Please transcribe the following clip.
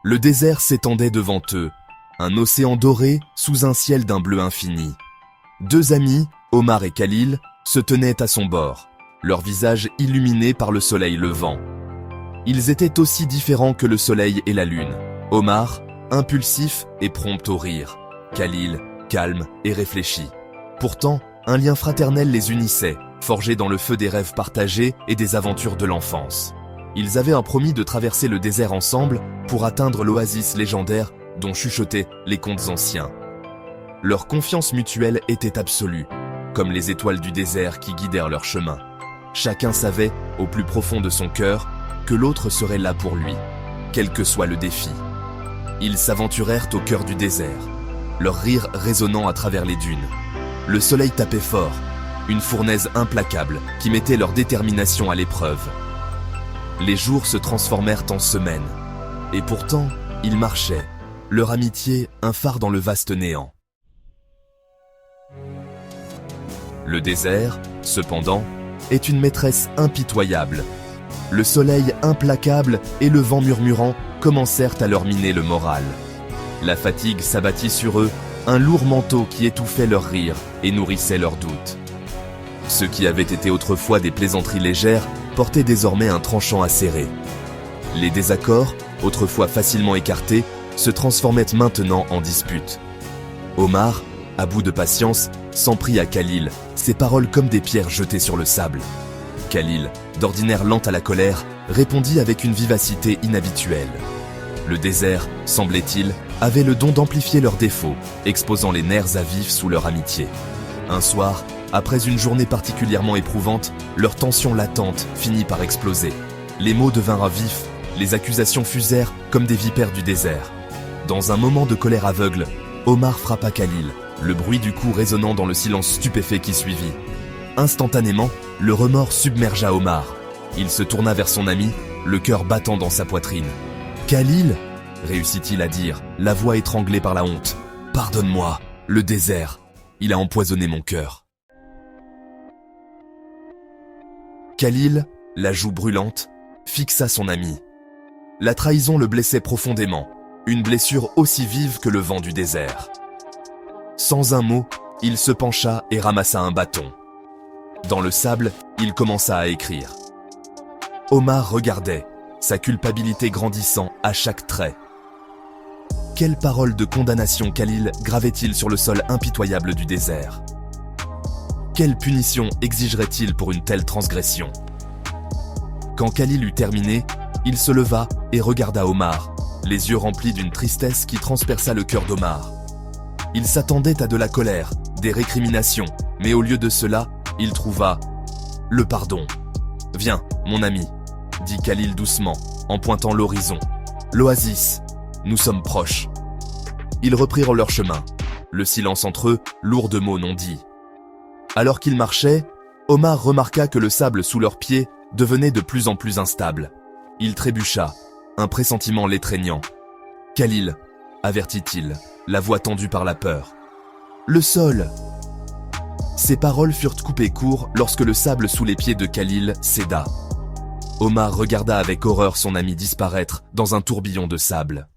Le désert s'étendait devant eux, un océan doré sous un ciel d'un bleu infini. Deux amis, Omar et Khalil, se tenaient à son bord, leurs visages illuminés par le soleil levant. Ils étaient aussi différents que le soleil et la lune. Omar, impulsif et prompt au rire. Khalil, calme et réfléchi. Pourtant, un lien fraternel les unissait, forgé dans le feu des rêves partagés et des aventures de l'enfance. Ils avaient un promis de traverser le désert ensemble pour atteindre l'oasis légendaire dont chuchotaient les contes anciens. Leur confiance mutuelle était absolue, comme les étoiles du désert qui guidèrent leur chemin. Chacun savait, au plus profond de son cœur, que l'autre serait là pour lui, quel que soit le défi. Ils s'aventurèrent au cœur du désert, leur rire résonnant à travers les dunes. Le soleil tapait fort, une fournaise implacable qui mettait leur détermination à l'épreuve. Les jours se transformèrent en semaines, et pourtant, ils marchaient, leur amitié un phare dans le vaste néant. Le désert, cependant, est une maîtresse impitoyable. Le soleil implacable et le vent murmurant commencèrent à leur miner le moral. La fatigue s'abattit sur eux, un lourd manteau qui étouffait leurs rires et nourrissait leurs doutes. Ce qui avait été autrefois des plaisanteries légères portaient désormais un tranchant acéré. Les désaccords, autrefois facilement écartés, se transformaient maintenant en disputes. Omar, à bout de patience, s'en prit à Khalil, ses paroles comme des pierres jetées sur le sable. Khalil, d'ordinaire lent à la colère, répondit avec une vivacité inhabituelle. Le désert, semblait-il, avait le don d'amplifier leurs défauts, exposant les nerfs à vif sous leur amitié. Un soir, après une journée particulièrement éprouvante, leur tension latente finit par exploser. Les mots devinrent vifs, les accusations fusèrent comme des vipères du désert. Dans un moment de colère aveugle, Omar frappa Khalil, le bruit du coup résonnant dans le silence stupéfait qui suivit. Instantanément, le remords submergea Omar. Il se tourna vers son ami, le cœur battant dans sa poitrine. « Khalil » réussit-il à dire, la voix étranglée par la honte. « Pardonne-moi, le désert, il a empoisonné mon cœur. » Khalil, la joue brûlante, fixa son ami. La trahison le blessait profondément, une blessure aussi vive que le vent du désert. Sans un mot, il se pencha et ramassa un bâton. Dans le sable, il commença à écrire. Omar regardait, sa culpabilité grandissant à chaque trait. Quelles paroles de condamnation Khalil gravait-il sur le sol impitoyable du désert? Quelle punition exigerait-il pour une telle transgression? Quand Khalil eut terminé, il se leva et regarda Omar, les yeux remplis d'une tristesse qui transperça le cœur d'Omar. Il s'attendait à de la colère, des récriminations, mais au lieu de cela, il trouva le pardon. « Viens, mon ami », dit Khalil doucement, en pointant l'horizon. « L'oasis, nous sommes proches. » Ils reprirent leur chemin, le silence entre eux, lourd de mots non dits. Alors qu'ils marchaient, Omar remarqua que le sable sous leurs pieds devenait de plus en plus instable. Il trébucha, un pressentiment l'étreignant. « Khalil », avertit-il, la voix tendue par la peur. « Le sol !» Ces paroles furent coupées court lorsque le sable sous les pieds de Khalil céda. Omar regarda avec horreur son ami disparaître dans un tourbillon de sable.